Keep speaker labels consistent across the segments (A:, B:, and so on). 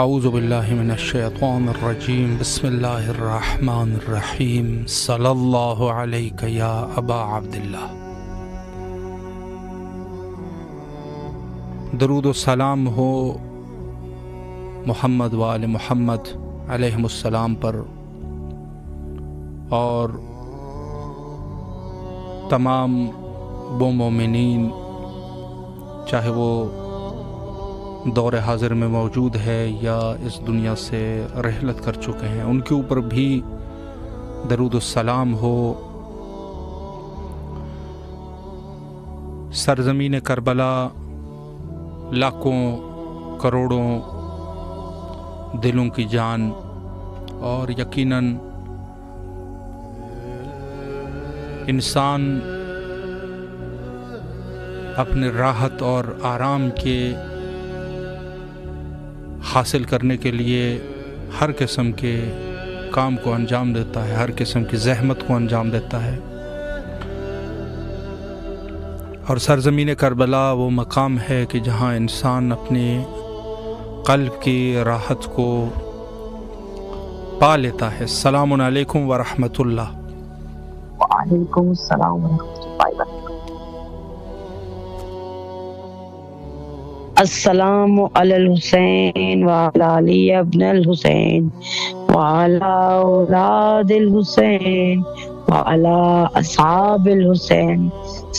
A: اعوذ باللہ من الشیطان الرجیم بسم اللہ الرحمن الرحیم صلی اللہ علیک یا ابا عبداللہ۔ درود و سلام ہو محمد و آل محمد علیہم السلام پر اور تمام وہ مومنین چاہے وہ دور حاضر میں موجود ہے یا اس دنیا سے رحلت کر چکے ہیں، ان کے اوپر بھی درود السلام ہو۔ سرزمین کربلا لاکھوں کروڑوں دلوں کی جان اور یقیناً انسان اپنے راحت اور آرام کے حاصل کرنے کے لیے ہر قسم کے کام کو انجام دیتا ہے، ہر قسم کی زحمت کو انجام دیتا ہے، اور سرزمین کربلا وہ مقام ہے کہ جہاں انسان اپنے قلب کی راحت کو پا لیتا ہے۔ السلام علیکم ورحمۃ اللہ۔
B: وعلیکم السلام ورحمۃ اللہ وبرکاتہ۔ السلام علی الحسین وعلی علی ابن الحسین وعلی اولاد الحسین وعلی اصحاب الحسین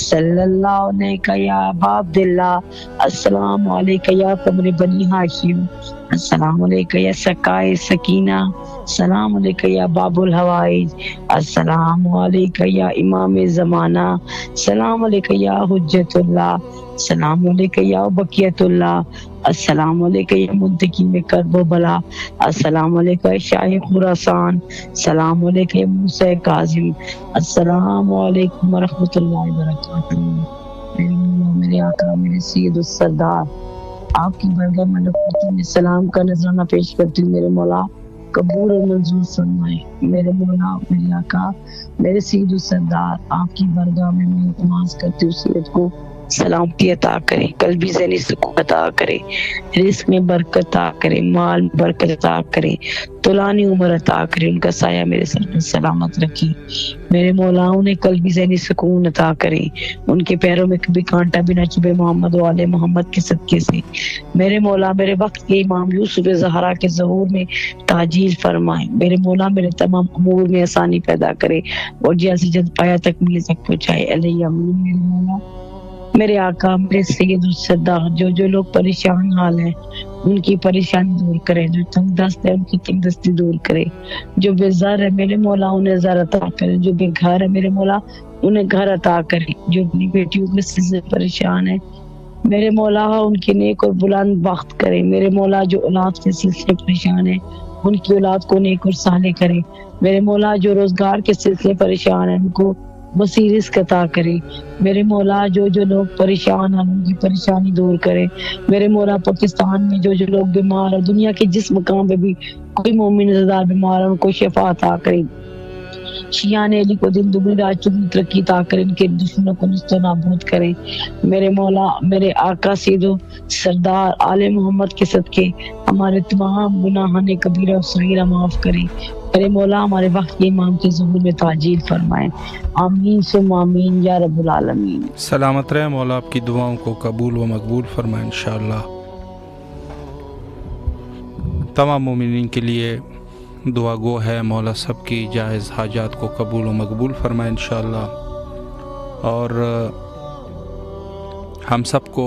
B: صلی اللہ علیہ یا ابا عبداللہ۔ السلام علیکم یا قمر بنی ہاشم، السلام علیکم یا سقائے سکینہ، السلام علیکم یا باب الحوائج، السلام علیکم یا امام زمانہ، السلام علیکم یا حجت اللہ، السلام علیکم یا بقیت اللہ، السلام علیکم یا منتقم کرب و بلا، السلام علیکم شاہ خراسان، السلام علیکم یا موسیٰ کاظم، السلام علیکم ورحمۃ اللہ وبرکاتہ۔ میرے آقا میرے سید السردار آپ کی برگاہ ملکوت میں سلام کا نذرانہ پیش کرتی ہوں۔ میرے مولا قبول اور منظور فرمائے۔ میرے مولا میرے آقا میرے سید السردار آپ کی برگاہ میں نماز کرتی ہوں، سید کو سلامتی عطا کرے، قلبی ذہنی سکون عطا کرے، رزق میں برکت عطا کرے، مال میں برکت عطا کرے، طولانی عمر عطا کرے، ان کا سایہ میرے سر پر سلامت رکھے۔ میرے مولا انہیں قلبی ذہنی سکون عطا کرے، ان کے پیروں میں کبھی کانٹا بھی نہ چبھے محمد و آل محمد کے صدقے سے۔ میرے مولا میرے وقت کے امام یوسف زہرا کے ظہور میں تعجیل فرمائے۔ میرے مولا میرے تمام امور میں آسانی پیدا کرے اور جلد سے جلد پایا تکمیل تک پہنچائے۔ علیہ امین۔ میرے مولا میرے آقا میرے سید السردار جو لوگ پریشان حال ہیں ان کی پریشانی دور کرے، جو تنگ دست ہے ان کی تنگ دستی دور کرے، جو بے زر ہے میرے مولا انہیں زر عطا کرے، جو بے گھر ہے میرے مولا انہیں گھر عطا کرے، جو اپنی بیٹیوں کے سلسلے پریشان ہے میرے مولا ان کی نیک اور بلند بخت کرے۔ میرے مولا جو اولاد کے سلسلے پریشان ہے ان کی اولاد کو نیک اور صالح کرے۔ میرے مولا جو روزگار کے سلسلے پریشان ہیں ان کو وسیع رزق عطا کرے۔ میرے مولا جو لوگ پریشان ہیں ان کی پریشانی دور کرے۔ میرے مولا پاکستان میں جو لوگ بیمار ہیں، دنیا کے جس مقام پہ بھی کوئی مومن زدار بیمار ہے ان کو شفا عطا کرے۔ شیعان علی کو دن دگنی رات چگنی ترقی عطا کرے، ان کے دشمنوں کو نست و نابود کرے۔ میرے مولا میرے آقا سید و سردار آل محمد کے صدقے ہمارے تمام گناہان کبیرہ و صغیرہ معاف کرے۔ میرے مولا ہمارے وقت کے امام کے ظہور میں تعجیل فرمائے۔ آمین ثم آمین یا رب العالمین۔
A: سلامت رہے مولا، آپ کی دعاؤں کو قبول و مقبول فرمائے انشاءاللہ۔ تمام مومنین کے لیے دعا گو ہے، مولا سب کی جائز حاجات کو قبول و مقبول فرمائے انشاءاللہ، اور ہم سب کو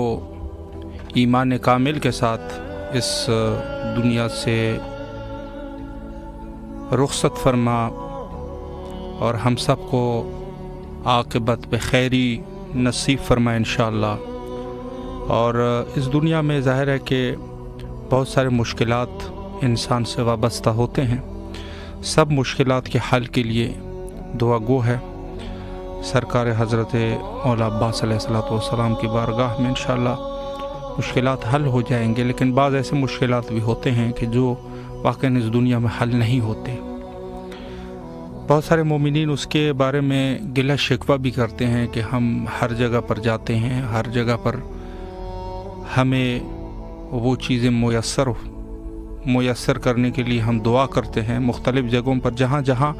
A: ایمان کامل کے ساتھ اس دنیا سے رخصت فرما، اور ہم سب کو عاقبت بخیری نصیب فرمائے انشاءاللہ۔ اور اس دنیا میں ظاہر ہے کہ بہت سارے مشکلات انسان سے وابستہ ہوتے ہیں، سب مشکلات کے حل کے لیے دعا گو ہے۔ سرکار حضرت مولا عباس علیہ السلام کی بارگاہ میں انشاءاللہ مشکلات حل ہو جائیں گے، لیکن بعض ایسے مشکلات بھی ہوتے ہیں کہ جو واقعاً اس دنیا میں حل نہیں ہوتے۔ بہت سارے مومنین اس کے بارے میں گلہ شکوہ بھی کرتے ہیں کہ ہم ہر جگہ پر جاتے ہیں، ہر جگہ پر ہمیں وہ چیزیں میسر میسر کرنے کے لیے ہم دعا کرتے ہیں مختلف جگہوں پر، جہاں جہاں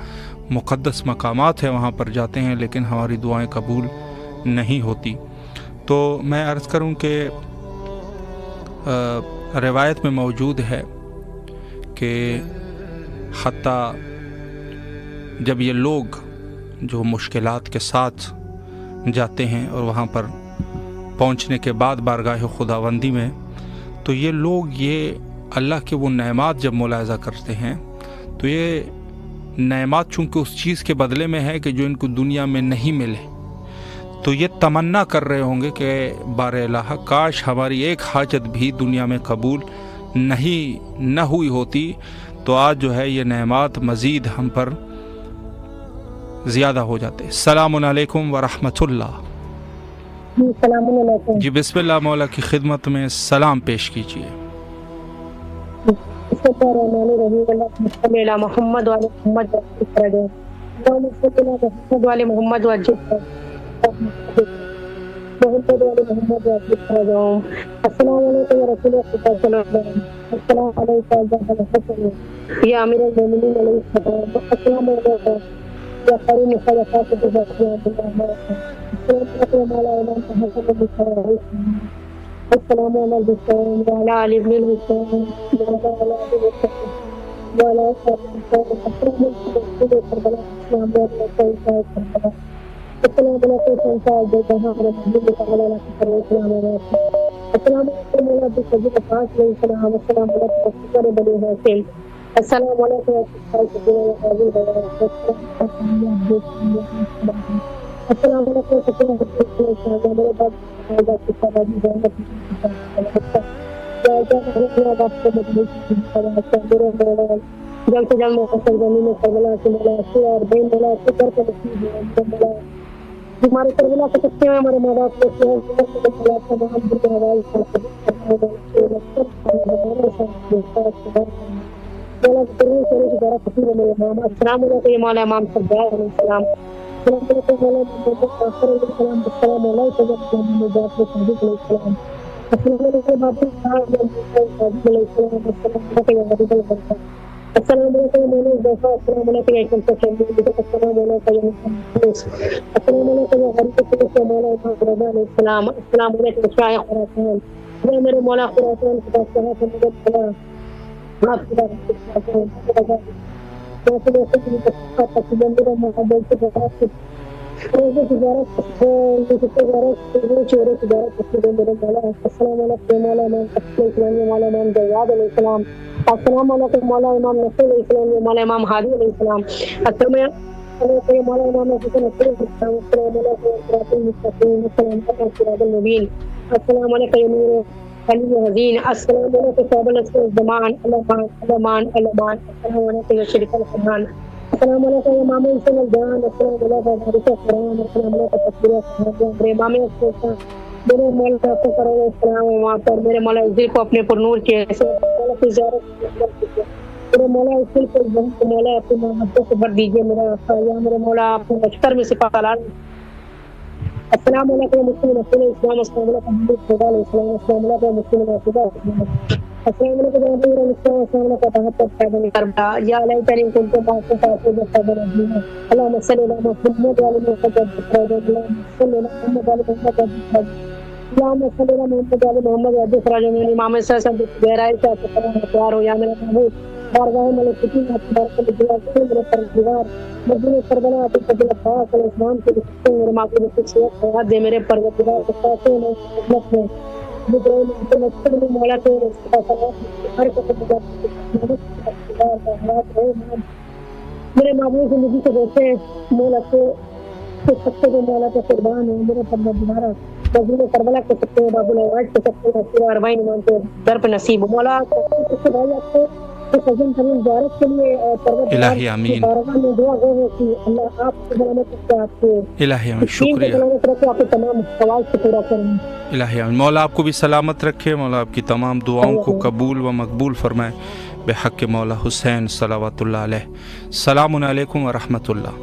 A: مقدس مقامات ہیں وہاں پر جاتے ہیں، لیکن ہماری دعائیں قبول نہیں ہوتی۔ تو میں عرض کروں کہ روایت میں موجود ہے کہ حتیٰ جب یہ لوگ جو مشکلات کے ساتھ جاتے ہیں اور وہاں پر پہنچنے کے بعد بارگاہ خداوندی میں، تو یہ لوگ یہ اللہ کے وہ نعمات جب ملاحظہ کرتے ہیں تو یہ نعمات چونکہ اس چیز کے بدلے میں ہے کہ جو ان کو دنیا میں نہیں ملے، تو یہ تمنا کر رہے ہوں گے کہ بار الہ کاش ہماری ایک حاجت بھی دنیا میں قبول نہ ہوئی ہوتی، تو آج جو ہے یہ نعمات مزید ہم پر زیادہ ہو جاتے۔ السلام علیکم ورحمۃ اللہ۔
B: السلام علیکم
A: جی بسم اللہ، مولا کی خدمت میں سلام پیش کیجیے۔
B: محمد والے محمد السلام علیکم رسول اللہ، السلام علیکم یا امیر المومنین علیہ السلام، السلام علیکم یا قرین خلفات السلام علیکم وعلی علی ابن الحسین السلام علیکم جلد سے جلد ہمارے کربلا کے سکتے ہیں ہمارے ماں باپ السلام علیکم یا مولا امام سجاد علیہ السلام، میرے مولا خراسان السلام علیکم مولا امام نصیر علیہ السلام، مولا امام ہادی علیہ السلام، السلام علیکم مولا امام المبین، السلام علیکم علی حزین، السلام علیکم صاحب الزمان علمان، السلام علیکم شریف الفرحان، السلام علیکم امام حسین الجان، السلام علیکم حارث القرآن، السلام علیکم تقبیر امام السلطان، میرے مولا کو کرو السلام وہاں پر میرے مولا عزیز کو اپنے پر نور کے میرے مولا اس دل پر مولا اپنی محبت سے بھر دیجیے، میرے مولا اپنے لشکر میں سپاہ سالار۔ السلام علیکم مسلم رسول اسلام، السلام علیکم حبیب خدا علیہ السلام، السلام علیکم مسلم رسول السلام علیکم جناب السلام، السلام علیکم تحت فیض کربلا یا علیہ کریم کن کو بات سے فیض الدین، اللهم صل علی محمد و علی محمد اللهم صل علی محمد و علی محمد اللهم صل علی محمد و علی محمد عبد فراج من امام سلام گہرائی سے پیار ہو یا میرا محبوب بارگاہ ملکوتی میں بارک اللہ سے میرے پروردگار مدینہ کربلا اپنے قبل پاک علیہ السلام کے میرے معقول شخصیت یاد دے میرے پروردگار کے ساتھ میں خدمت میں مجھے مولا کے ہر میرے معبود زندگی کو دیکھتے مولا کو سکتے جو مولا کے قربان ہے میرے پروردگار مدینہ کربلا کے سکتے باب العواج کے سکتے پورا اربعین ایمان کے در پہ نصیب مولا بھائی آپ کو
A: الہی آمین، الہی آمین، شکریہ الہی آمین۔ مولا آپ کو بھی سلامت رکھے، مولا آپ کی تمام دعاؤں کو قبول و مقبول فرمائے بحق مولا حسین صلوات اللہ علیہ۔ السلام علیکم ورحمۃ اللہ۔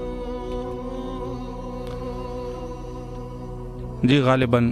A: جی غالباً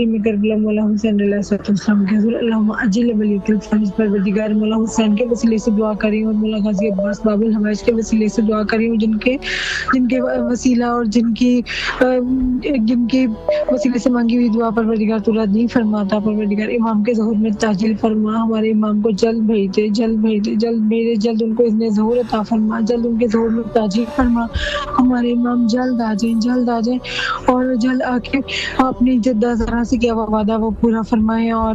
C: علم کربلا مولا حسین علیہ السلام کے حضور اللہم عجل ولیک الفرج پروردگار مولا حسین کے وسیلے سے دعا کری ہوں، مولا غازی عباس باب الحوائج کے وسیلے سے دعا کری ہوں، جن کے وسیلہ اور جن کے وسیلے سے مانگی ہوئی دعا پروردگار تو رد نہیں فرماتا۔ پروردگار امام کے ظہور میں تعجیل فرما، ہمارے امام کو جلد بھیج دے، جلد ان کو اذن ظہور عطا فرما، جلد ان کے ظہور میں تعجیل فرما، ہمارے امام جلد آ جائیں اور جلد آ کے اپنی جدہ زہرا سے کیا وعدہ وہ پورا فرمائیں اور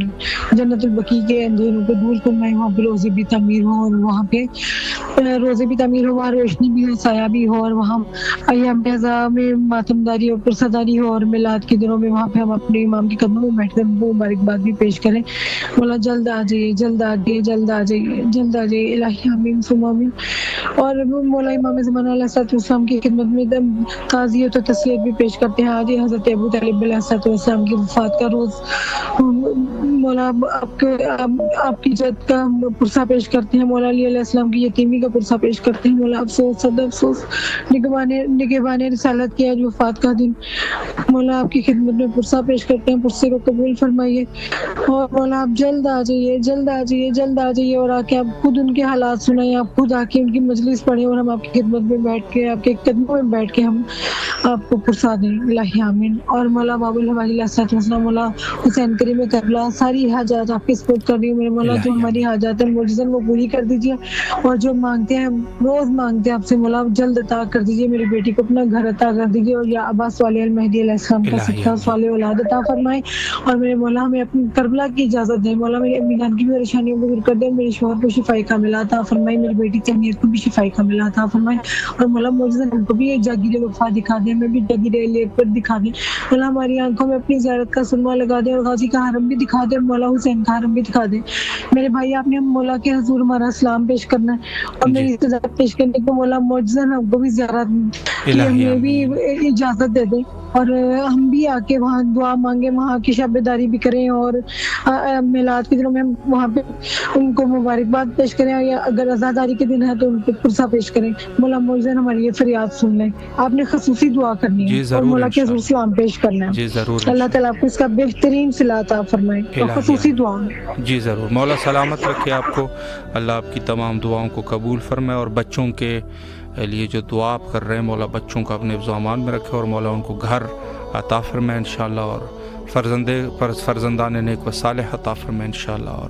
C: جنت البقیع کے اندھیروں کو دور فرمائیں، وہاں پہ روزے بھی تعمیر ہوں اور وہاں پہ وہاں روشنی بھی ہو، سایہ بھی ہو، اور وہاں ایام اعزاء میں ماتمداری اور پرسداری ہو، اور میلاد کے دنوں میں وہاں پہ ہم اپنے امام کے قدموں میں بیٹھ کر وہ مبارکباد بھی پیش کریں۔ مولا جلد آ جائیے الہی آمین ثم آمین۔ اور مولا امام زمانہ علیہ السلام کی خدمت میں تعزیت و تسلیت بھی پیش کرتے ہیں۔ آج حضرت ابو طالب علیہ السلام کی وفات کا روز، مولا آپ کی جد کا پرسہ پیش کرتے ہیں، مولا علی علیہ السلام کی یتیمی کا پرسہ پیش کرتے ہیں۔ مولا افسوس صد افسوس نگہبان رسالت کی آج وفات کا دن، مولا آپ کی خدمت میں پرسہ پیش کرتے ہیں، پرسے کو قبول فرمائیے، اور مولا آپ جلد آ جائیے اور آ کے آپ خود ان کے حالات سنائیں، آپ خود آ کے ان کی مجلس پڑھیں اور ہم آپ کی خدمت میں بیٹھ کے آپ کے قدموں میں بیٹھ کے ہم آپ کو پرسا دیں الہی آمین۔ اور مولا باب الحوائج علیہ السلام، مولا حسین کریم کربلا ساری حاجات آپ کی سپورٹ کر رہی ہوں، میرے مولا جو ہماری حاجات ہیں معجزن وہ پوری کر دیجیے، اور جو مانگتے ہیں روز مانگتے ہیں آپ سے، مولا جلد عطا کر دیجیے، میری بیٹی کو اپنا گھر عطا کر دیجیے، اور یا عباس صالح المہدی علیہ السلام کا صدقہ صالح اولاد عطا فرمائے، اور میرے مولا ہمیں اپنی کربلا کی اجازت دیں، مولا میری امی جان کی بھی پریشانیوں کو دور کر دیں، میرے شوہر کو شفائی کاملہ عطا فرمائے، میری بیٹی تنیر کو بھی شفائی کاملہ عطا فرمائے، اور مولا معجزن ان کو بھی ایک جاگیر وفا دکھا دیں، ہمیں بھی جاگیر لیپ پر دکھا دیں، مولا ہماری آنکھوں میں اپنی زیارت کا سرما لگا دیں، اور غازی کا حرم بھی دکھا دیں، مولا حسین کا حرم بھی دکھا دیں۔ میرے بھائی آپ نے مولا کے حضور ہمارا سلام پیش کرنا ہے اور میری استجابت پیش کرنے کو مولا معجزن ہم کو بھی زیارت کی ہمیں بھی اجازت دے دیں، اور ہم بھی آ کے وہاں دعا مانگیں، وہاں کی شب بیداری بھی کریں، اور میلاد کے دنوں میں ہم وہاں پہ ان کو مبارکباد پیش کریں، یا اگر عزاداری کے دن ہے تو ان کو پرسہ پیش کریں۔ مولا معجزن ہماری یہ فریاد سن لیں، آپ نے خصوصی دعا کرنی ہے اور مولا کے حضور سلام پیش کرنا ہے، اللہ تعالیٰ آپ کو اس کا بہترین صلہ عطا فرمائے، اور خصوصی دعا میں
A: جی ضرور۔ مولا سلامت رکھے آپ کو، اللہ آپ کی تمام دعاؤں کو قبول فرمائے، اور بچوں کے لیے جو دعا آپ کر رہے ہیں مولا بچوں کو اپنے حفظ و امان میں رکھے، اور مولا ان کو گھر عطا فرمائے انشاءاللہ، اور فرزندان نیک و صالح عطا فرمائے انشاءاللہ، اور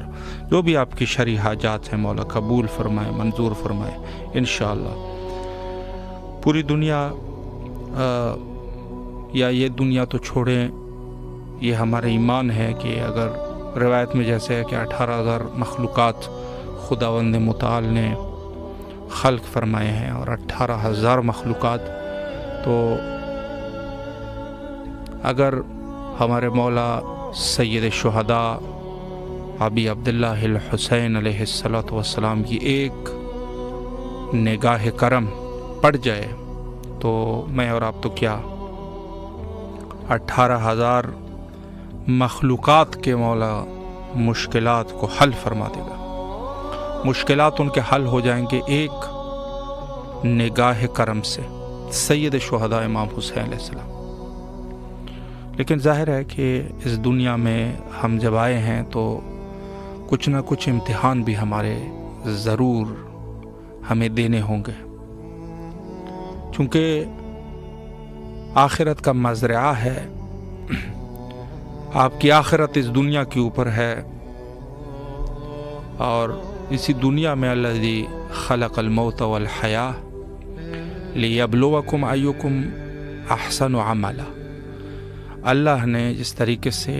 A: جو بھی آپ کی شرعی حاجات ہیں مولا قبول فرمائے، منظور فرمائے انشاءاللہ۔ پوری دنیا یا یہ دنیا تو چھوڑیں، یہ ہمارا ایمان ہے کہ اگر روایت میں جیسے ہے کہ 18,000 مخلوقات خداوند متعال نے خلق فرمائے ہیں، اور 18,000 مخلوقات، تو اگر ہمارے مولا سید الشہداء ابی عبداللہ الحسین علیہ السلام کی ایک نگاہ کرم پڑ جائے تو میں اور آپ تو کیا 18,000 مخلوقات کے مولا مشکلات کو حل فرما دے گا، مشکلات ان کے حل ہو جائیں گے ایک نگاہ کرم سے، سید شہداء امام حسین علیہ السلام۔ لیکن ظاہر ہے کہ اس دنیا میں ہم جب آئے ہیں تو کچھ نہ کچھ امتحان بھی ہمارے ضرور ہمیں دینے ہوں گے، چونکہ آخرت کا مزرعہ ہے، آپ کی آخرت اس دنیا کے اوپر ہے، اور اسی دنیا میں الذی خلق الموت والحیاہ لیبلوکم ایکم احسن عملا، اللہ نے جس طریقے سے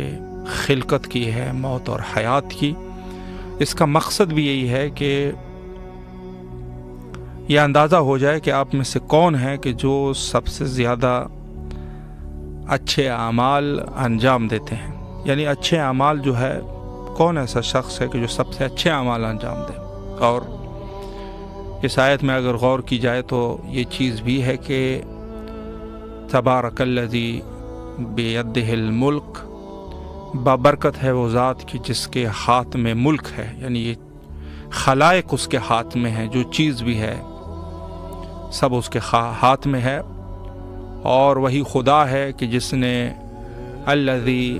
A: خلقت کی ہے موت اور حیات کی، اس کا مقصد بھی یہی ہے کہ یہ اندازہ ہو جائے کہ آپ میں سے کون ہے کہ جو سب سے زیادہ اچھے اعمال انجام دیتے ہیں، یعنی اچھے اعمال جو ہے کون ایسا شخص ہے کہ جو سب سے اچھے اعمال انجام دے۔ اور اس آیت میں اگر غور کی جائے تو یہ چیز بھی ہے کہ تبارک الذی بیدہ الملک، بابرکت ہے وہ ذات کی جس کے ہاتھ میں ملک ہے، یعنی یہ خلائق اس کے ہاتھ میں ہے، جو چیز بھی ہے سب اس کے ہاتھ میں ہے، اور وہی خدا ہے کہ جس نے الذی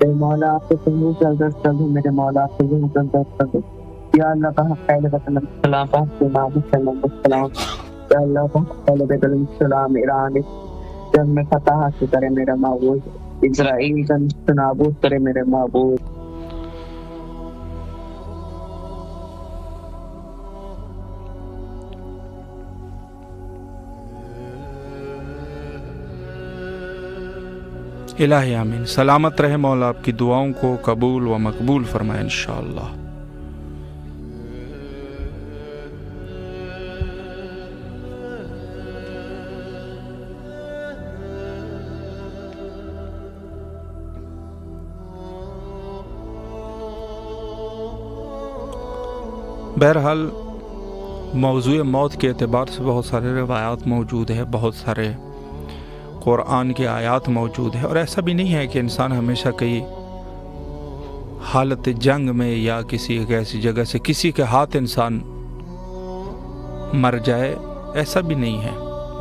D: اے مولا آپ کے سنو سے عزت کر دو، میرے مولا آپ کے سنو سے عزت کر دو یا اللہ کا حق پہلے وطن السلام پاک امام حسین علیہ السلام یا اللہ کا حق پہلے بیت السلام ایران جب میں فتح حاصل کرے میرا معبود، اسرائیل کا نابود کرے میرے معبود۔
A: الہی آمین۔ سلامت رہے مولا، آپ کی دعاؤں کو قبول و مقبول فرمائے انشاءاللہ۔ بہرحال موضوع موت کے اعتبار سے بہت سارے روایات موجود ہے، بہت سارے قرآن کے آیات موجود ہے، اور ایسا بھی نہیں ہے کہ انسان ہمیشہ کئی حالت جنگ میں یا کسی ایک ایسی جگہ سے کسی کے ہاتھ انسان مر جائے، ایسا بھی نہیں ہے۔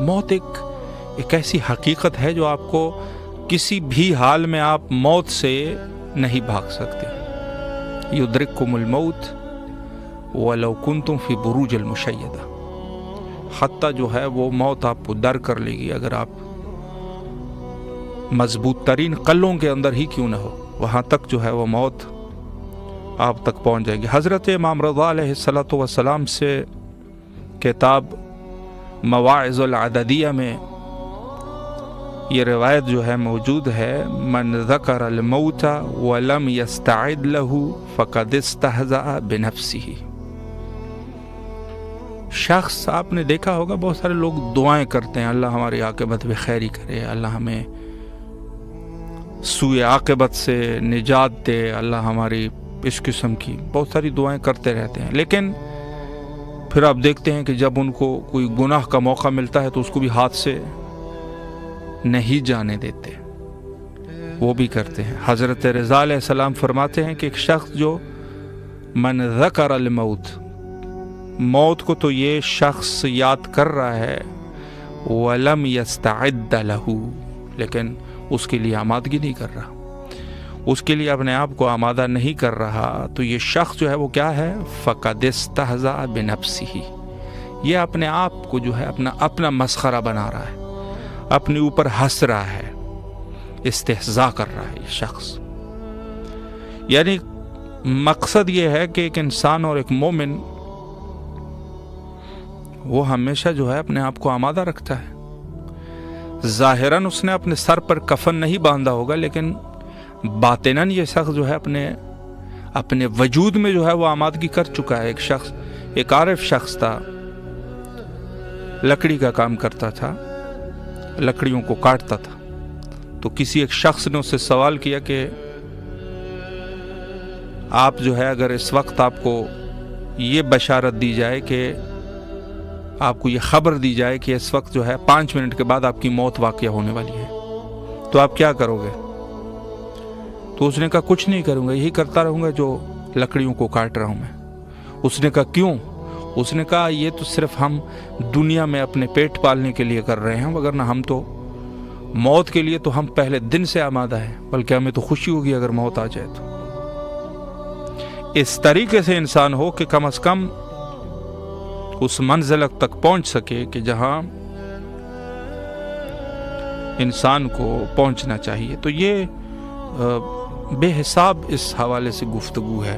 A: موت ایک ایسی حقیقت ہے جو آپ کو کسی بھی حال میں آپ موت سے نہیں بھاگ سکتے۔ یدرککم الموت وَلَوْ كُنْتُمْ فِي بُرُوجِ الْمُشَيَّدَةِ، حتیٰ جو ہے وہ موت آپ کو در کر لے گی، اگر آپ مضبوط ترین قلعوں کے اندر ہی کیوں نہ ہو، وہاں تک جو ہے وہ موت آپ تک پہنچ جائے گی۔ حضرت امام رضا علیہ السلام سے کتاب مواعظ العددیہ میں یہ روایت جو ہے موجود ہے، من ذکر الموت ولم یستعد له فقد استہزأ بنفسہ۔ شخص آپ نے دیکھا ہوگا بہت سارے لوگ دعائیں کرتے ہیں، اللہ ہماری عاقبت میں خیری کرے، اللہ ہمیں سوء عاقبت سے نجات دے، اللہ ہماری اس قسم کی بہت ساری دعائیں کرتے رہتے ہیں، لیکن پھر آپ دیکھتے ہیں کہ جب ان کو کوئی گناہ کا موقع ملتا ہے تو اس کو بھی ہاتھ سے نہیں جانے دیتے، وہ بھی کرتے ہیں۔ حضرت رضا علیہ السلام فرماتے ہیں کہ ایک شخص جو من ذکر الموت، موت کو تو یہ شخص یاد کر رہا ہے، وَلَمْ يَسْتَعِدَّ لَهُ، لیکن اس کے لیے آمادگی نہیں کر رہا، اس کے لیے اپنے آپ کو آمادہ نہیں کر رہا، تو یہ شخص جو ہے وہ کیا ہے؟ فَقَدْ اسْتَهْزَأَ بِنَفْسِهِ، یہ اپنے آپ کو جو ہے اپنا مسخرہ بنا رہا ہے، اپنے اوپر ہنس رہا ہے، استہزاء کر رہا ہے یہ شخص۔ یعنی مقصد یہ ہے کہ ایک انسان اور ایک مومن وہ ہمیشہ جو ہے اپنے آپ کو آمادہ رکھتا ہے۔ ظاہراً اس نے اپنے سر پر کفن نہیں باندھا ہوگا، لیکن باطناً یہ شخص جو ہے اپنے وجود میں جو ہے وہ آمادگی کر چکا ہے۔ ایک عارف شخص تھا، لکڑی کا کام کرتا تھا، لکڑیوں کو کاٹتا تھا، تو کسی ایک شخص نے اس سے سوال کیا کہ آپ جو ہے اگر اس وقت آپ کو یہ بشارت دی جائے کہ آپ کو یہ خبر دی جائے کہ اس وقت جو ہے 5 منٹ کے بعد آپ کی موت واقع ہونے والی ہے، تو آپ کیا کرو گے؟ تو اس نے کہا کچھ نہیں کروں گا، یہی کرتا رہوں گا جو لکڑیوں کو کاٹ رہا ہوں میں۔ اس نے کہا کیوں؟ اس نے کہا یہ تو صرف ہم دنیا میں اپنے پیٹ پالنے کے لیے کر رہے ہیں، وگرنہ ہم تو موت کے لیے تو ہم پہلے دن سے آمادہ ہیں، بلکہ ہمیں تو خوشی ہوگی اگر موت آ جائے تو۔ اس طریقے سے انسان ہو کہ کم از کم اس منزل تک پہنچ سکے کہ جہاں انسان کو پہنچنا چاہیے۔ تو یہ بے حساب اس حوالے سے گفتگو ہے۔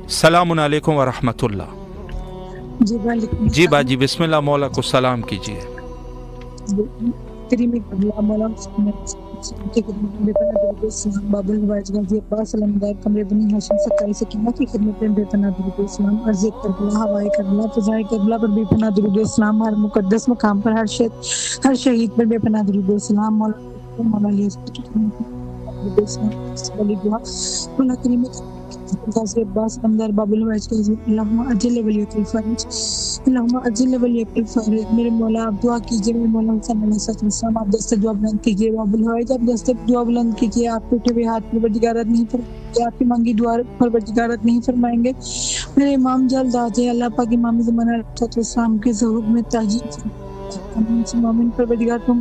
A: السلام علیکم ورحمۃ اللہ۔ جی باجی بسم اللہ، مولا کو سلام کیجیے۔
C: باب الواج غازی عباس سلمدار کمرے بنی ہاشم 27 سکینہ کی خدمت میں بے پناہ درود و اسلام عرض کربلا، ہوائے کربلا، فضائے کربلا پر بے پناہ درود و اسلام، ہر مقدس مقام پر ہر شہید پر بے پناہ درود و اسلام، مولا علی مولا کریم غازی عباس سلمدار باب الواج غازی، اللہم اجل ولیک الفرج، اللہم اجل ولیک الفرج۔ میرے مولا آپ دعا کیجئے، میرے مولا حسین علیہ السلام آپ دست دعا بلند کیجئے، باب الواج آپ دست دعا بلند کیجئے، آپ ٹوٹے ہوئے ہاتھ پروردگارت نہیں فرمائیں، آپ کی مانگی دعا پروردگارت نہیں فرمائیں گے۔ میرے امام جلد آ جائے، اللہ پاک امام زمانہ علیہ السلام کے ظہور میں تاجیل مومن پروردگار تم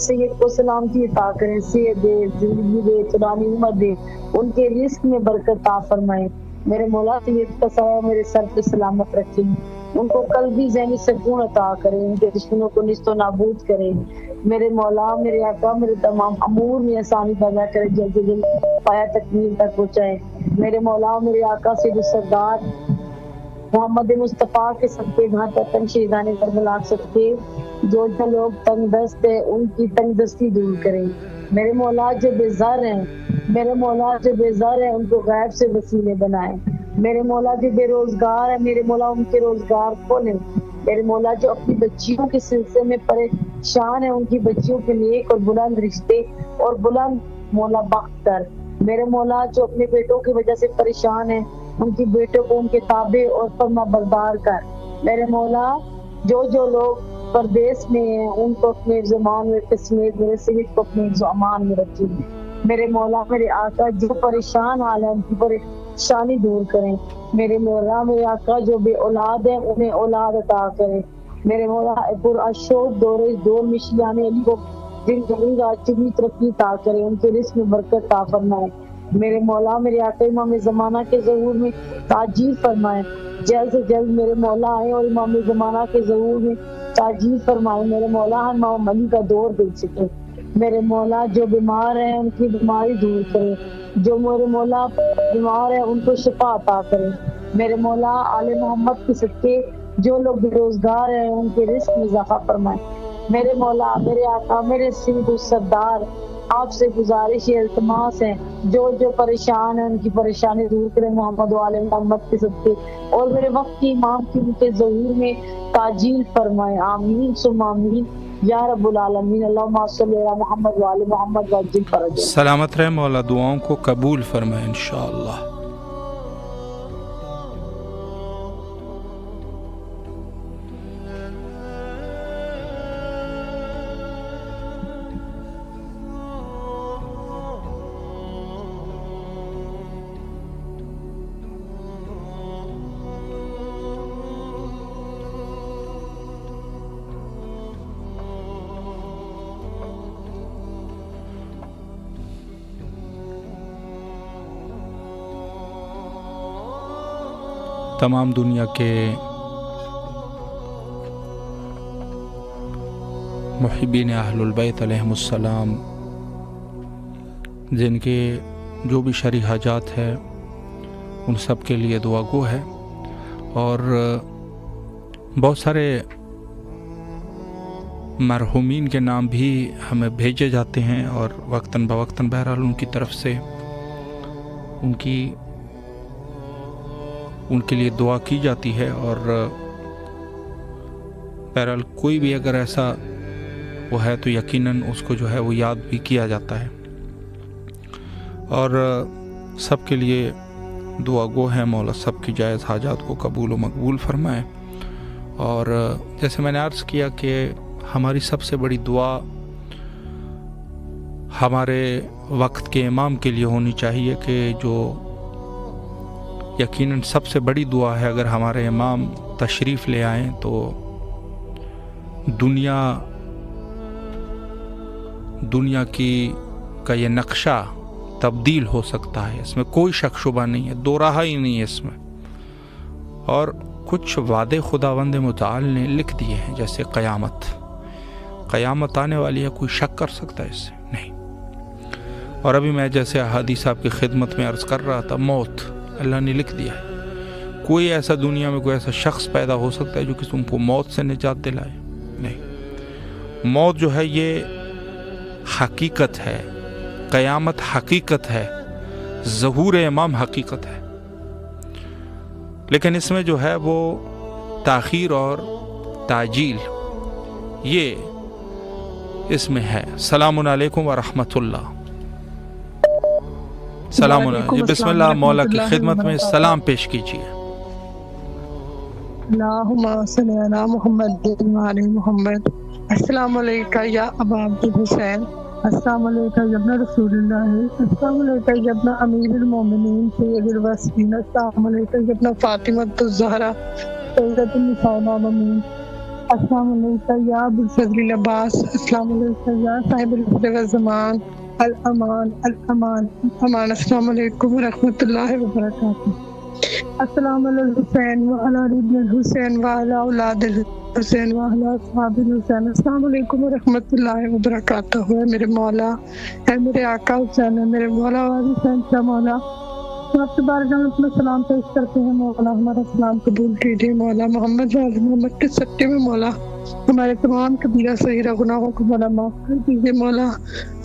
B: سید کو سلامتی عطا کریں، صحت دے، زندگی دے، طولانی عمر دے، ان کے رزق میں برکت عطا فرمائیں۔ میرے مولا سید کا سایہ میرے سر پہ سلامت رکھیں، ان کو قلبی ذہنی سکون عطا کریں، ان کے دشمنوں کو نیست و نابود کریں۔ میرے مولا میرے آقا میرے تمام امور میں آسانی پیدا کرے، جلد سے جلد پایا تکمیل تک پہنچائیں۔ میرے مولا میرے آقا سید السردار محمد مصطفیٰ کے صدقے گھر پر تنگ شہیدان کربلا کے صدقے جو لوگ تنگ دست ہیں ان کی تنگ دستی دور کریں۔ میرے مولا جو بے زر ہیں، میرے مولا جو بے زر ہیں ان کو غیب سے وسیلے بنائیں۔ میرے مولا جو بے روزگار ہیں، میرے مولا ان کے روزگار کھولیں۔ میرے مولا جو اپنی بچیوں کے سلسلے میں پریشان ہیں ان کی بچیوں کے نیک اور بلند رشتے اور بلند مولا بخت کر۔ میرے مولا جو اپنے بیٹوں کی وجہ سے پریشان ہیں ان کی بیٹوں کو ان کے تابع اور فرما بردار کر۔ میرے مولا جو لوگ پردیس میں ہیں ان کو اپنے زمان میں قسمت میرے سید کو اپنے امان میں رکھیں۔ میرے مولا میرے آقا جو پریشان حال ہے ان کی پریشانی دور کریں۔ میرے مولا میرے آقا جو بے اولاد ہیں انہیں اولاد عطا کریں۔ میرے مولا پراشوق دور میں شیعان علی کو چنگی ترقی عطا کریں، ان کے رزق میں برکت عطا فرمائیں۔ میرے مولا میرے آقا امام زمانہ کے ظہور میں تاجیل فرمائیں، جلد سے جلد میرے مولا آئیں اور امام زمانہ کے ظہور میں تاجیل فرمائیں۔ میرے مولا امام علی کا دور دیکھ سکے۔ میرے مولا جو بیمار ہیں ان کی بیماری دور کرے، جو میرے مولا بیمار ہیں ان کو شفا عطا کرے۔ میرے مولا آل محمد کے صدقے جو لوگ بے روزگار ہیں ان کے رزق میں اضافہ فرمائیں۔ میرے مولا میرے آقا میرے سید السردار آپ سے گزارش ہے، التماس ہے، جو پریشان ہیں ان کی پریشانی دور کریں محمد و آل محمد کے صدقے، اور میرے وقت کی امام کی ان کے ظہور میں تاجیل فرمائے۔ آمین ثم آمین یا رب العالمین۔ اللہم صلی علی محمد و آل محمد وعجل فرجہ۔
A: سلامت رہے مولا، دعاؤں کو قبول فرمائے انشاءاللہ۔ تمام دنیا کے محبین اہل البیت علیہم السلام جن کے جو بھی شرعی حاجات ہے ان سب کے لیے دعا گو ہے، اور بہت سارے مرحومین کے نام بھی ہمیں بھیجے جاتے ہیں اور وقتاً بوقتاً بہرحال ان کی طرف سے ان کے لیے دعا کی جاتی ہے، اور بہرحال کوئی بھی اگر ایسا وہ ہے تو یقیناً اس کو جو ہے وہ یاد بھی کیا جاتا ہے، اور سب کے لیے دعا گو ہے مولا سب کی جائز حاجات کو قبول و مقبول فرمائے۔ اور جیسے میں نے عرض کیا کہ ہماری سب سے بڑی دعا ہمارے وقت کے امام کے لیے ہونی چاہیے، کہ جو یقیناً سب سے بڑی دعا ہے اگر ہمارے امام تشریف لے آئیں تو دنیا کا یہ نقشہ تبدیل ہو سکتا ہے، اس میں کوئی شک شبہ نہیں ہے، دو راہ ہی نہیں ہے اس میں۔ اور کچھ وعدے خداوند متعال نے لکھ دیے ہیں، جیسے قیامت آنے والی ہے، کوئی شک کر سکتا ہے اس سے؟ نہیں۔ اور ابھی میں جیسے احادیث آپ کی خدمت میں عرض کر رہا تھا، موت اللہ نے لکھ دیا ہے، کوئی ایسا دنیا میں کوئی ایسا شخص پیدا ہو سکتا ہے جو کہ تم کو موت سے نجات دلائے؟ نہیں۔ موت جو ہے یہ حقیقت ہے، قیامت حقیقت ہے، ظہور امام حقیقت ہے، لیکن اس میں جو ہے وہ تاخیر اور تعجیل یہ اس میں ہے۔ السلام علیکم ورحمۃ اللہ۔ سلام علیکم، بسم اللہ، مولا کی خدمت میں سلام پیش کیجیے۔
C: اللہم صلی علی محمد وعلی محمد۔ السلام علیکم یا ابا عبد الحسین، السلام علیکم یا ابن رسول اللہ، السلام علیکم یا ابن امیر المومنین سید الوصفین، السلام علیکم یا ابن فاطمہ الزہرا سیدۃ النساء العالمین، السلام علیکم یا ابو الفضل العباس، السلام علیکم یا صاحب الفضل والزمان، الامان الامان الامان، السلام علیکم ورحمۃ اللہ وبرکاتہ۔ السلام علی الحسین وعلی علی ابن الحسین وعلی اولاد الحسین وعلی اصحاب الحسین، السلام علیکم ورحمۃ اللہ وبرکاتہ۔ ہے میرے مولا، ہے میرے آقا حسین، ہے میرے مولا والی حسین کا مولا، آپ سے بارگاہ میں اپنا سلام پیش کرتے ہیں مولا، ہمارا سلام قبول کیجیے مولا، محمد وعلی محمد کے سچے میں مولا ہمارے تمام کبیرہ صغیرہ گناہوں کو مولا معاف کر دیجیے مولا،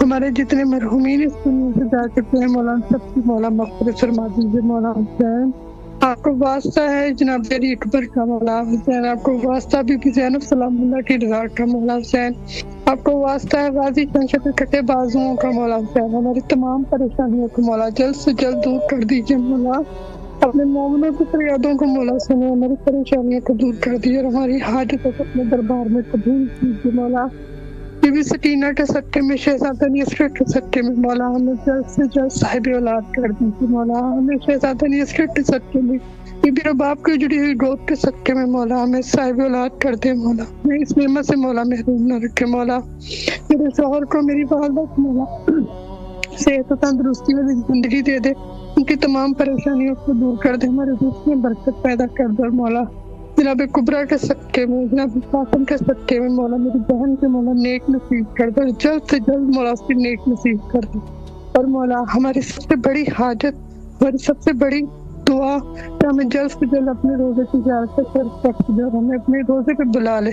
C: ہمارے جتنے مرحومین اس دنیا سے جا چکے ہیں مولا سب کی مولا مغفرت فرما دیجیے مولا حسین۔ آپ کو واسطہ ہے جناب علی اکبر کا مولا حسین، آپ کو واسطہ بی بی زینب سلام اللہ کی رضا کا مولا حسین، آپ کو واسطہ ہے غازی شمشد کٹے بازوؤں کا مولا حسین، ہماری تمام پریشانیوں کو مولا جلد سے جلد دور کر دیجیے مولا، اپنے مومنوں کی فریادوں کو مولا سنیں، ہماری پریشانیوں کو دور کر دیجیے اور ہماری حاجتوں کو اپنے دربار میں قبول کیجیے مولا۔ بی بی سکینہ کے صدقے میں، شہزادہ نیسر کے صدقے میں مولا ہمیں جلد سے جلد صاحب اولاد کر دیجیے مولا، ہمیں شہزادہ نیسر کے صدقے میں، بی بی رباب کی جڑی ہوئی گود کے صدقے میں مولا ہمیں صاحب اولاد کر دے مولا، ہمیں اس نعمت سے مولا محروم نہ رکھے مولا، میرے شوہر کو، میری والدہ کو مولا صحت و تندرستی والی زندگی دے دے، ان کی تمام پریشانیوں کو دور کر دے، ہمارے رزق میں برکت پیدا کر دے مولا، جناب کبریٰ کے صدقے میں، جناب قاسم کے صدقے میں مولا میری بہن کے مولا نیک نصیب کر دے، جلد سے جلد مولا اس کی نیک نصیب کر دے، اور مولا ہماری سب سے بڑی حاجت، ہماری سب سے بڑی دعا کہ ہمیں جلد سے جلد اپنے روزے کی زیارت کا شرف بخش دے، اور ہمیں اپنے روزے پہ بلا لے،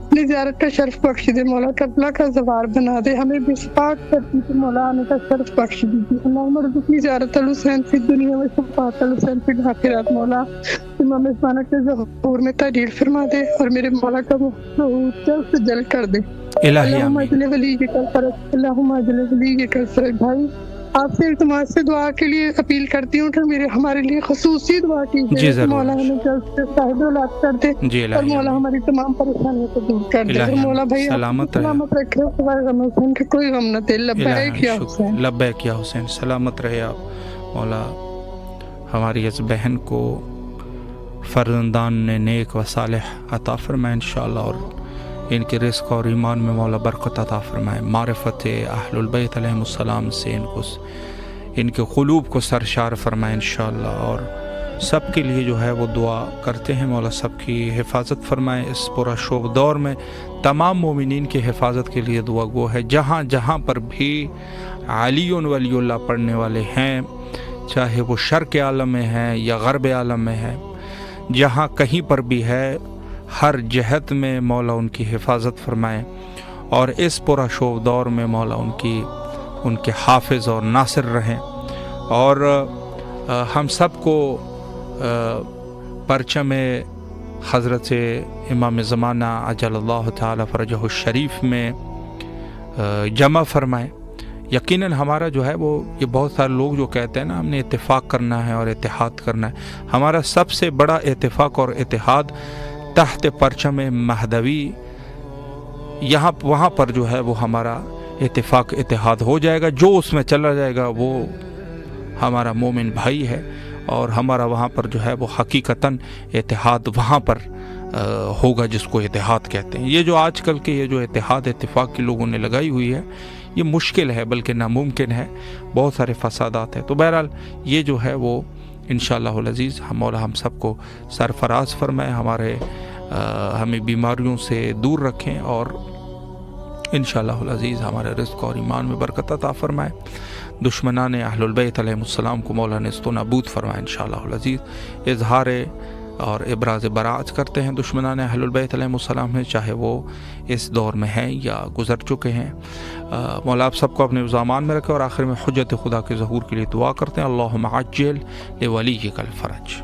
C: اپنی زیارت کا شرف بخش دے مولا، کربلا کا زوار بنا دے، ہمیں بسپاک کرتی سے مولا آنے کا شرف بخش دیجیے، اللہم ارزقنی زیارت الحسین فی الدنیا و شفاعت الحسین فی الآخرۃ مولا، امام زمانہ کے ظہور میں تعجیل فرما دے اور میرے مولا کا ظہور جلد سے جلد کر دے، اللہم اجل ولی کے فرج، اللہم اجل ولی کے فرج۔ بھائی آپ سے التماس سے دعا کے لیے اپیل کرتی ہوں کہ ہمارے لیے خصوصی دعا کیجیے، مولا ہمیں جلد سے صاحب اولاد کر دے اور مولا ہماری تمام پریشانیوں کو دور کر دے، اور مولا بھائی سلامت رکھے، غم حسین کے کوئی غم نہ دے، لبیک یا حسین،
A: لبیک یا حسین، سلامت رہے آپ مولا، ہماری اس بہن کو فرزندان نے نیک و صالح عطا فرمائے انشاءاللہ، اور ان کے رزق اور ایمان میں مولا برکت عطا فرمائے، معرفت اہل البیت علیہم السلام سے ان کے قلوب کو سرشار فرمائے انشاءاللہ، اور سب کے لیے جو ہے وہ دعا کرتے ہیں مولا سب کی حفاظت فرمائے، اس پورا شوب دور میں تمام مومنین کی حفاظت کے لیے دعا گو ہے، جہاں جہاں پر بھی علی ولی اللہ پڑھنے والے ہیں، چاہے وہ شرق عالم میں ہیں یا غرب عالم میں ہیں، جہاں کہیں پر بھی ہے ہر جہت میں مولا ان کی حفاظت فرمائے، اور اس پورا شوب دور میں مولا ان کے حافظ اور ناصر رہیں، اور ہم سب کو پرچم حضرت امام زمانہ عجل اللہ تعالی فرجہ الشریف میں جمع فرمائے۔ یقیناً ہمارا جو ہے وہ یہ بہت سارے لوگ جو کہتے ہیں نا ہم نے اتفاق کرنا ہے اور اتحاد کرنا ہے، ہمارا سب سے بڑا اتفاق اور اتحاد تحت پرچم مہدوی، وہاں پر جو ہے وہ ہمارا اتفاق اتحاد ہو جائے گا، جو اس میں چلا جائے گا وہ ہمارا مومن بھائی ہے، اور ہمارا وہاں پر جو ہے وہ حقیقتاً اتحاد وہاں پر ہوگا جس کو اتحاد کہتے ہیں۔ یہ جو آج کل کے یہ جو اتحاد اتفاق کی لوگوں نے لگائی ہوئی ہے یہ مشکل ہے بلکہ ناممکن ہے، بہت سارے فسادات ہیں، تو بہرحال یہ جو ہے وہ انشاءاللہ العزیز مولا ہم سب کو سرفراز فرمائے، ہمیں بیماریوں سے دور رکھیں، اور انشاءاللہ العزیز ہمارے رزق اور ایمان میں برکت عطا فرمائے، دشمنان اہل البیت علیہ السلام کو مولا نیست و نابود فرمائے انشاءاللہ العزیز۔ اظہار اور ابراز براعت کرتے ہیں دشمنان اہل البیت علیہ السلام ہیں، چاہے وہ اس دور میں ہیں یا گزر چکے ہیں، مولا آپ سب کو اپنے الزامان میں رکھے، اور آخر میں حجت خدا کے ظہور کے لیے دعا کرتے ہیں، اللہم عجل لولیک الفرج۔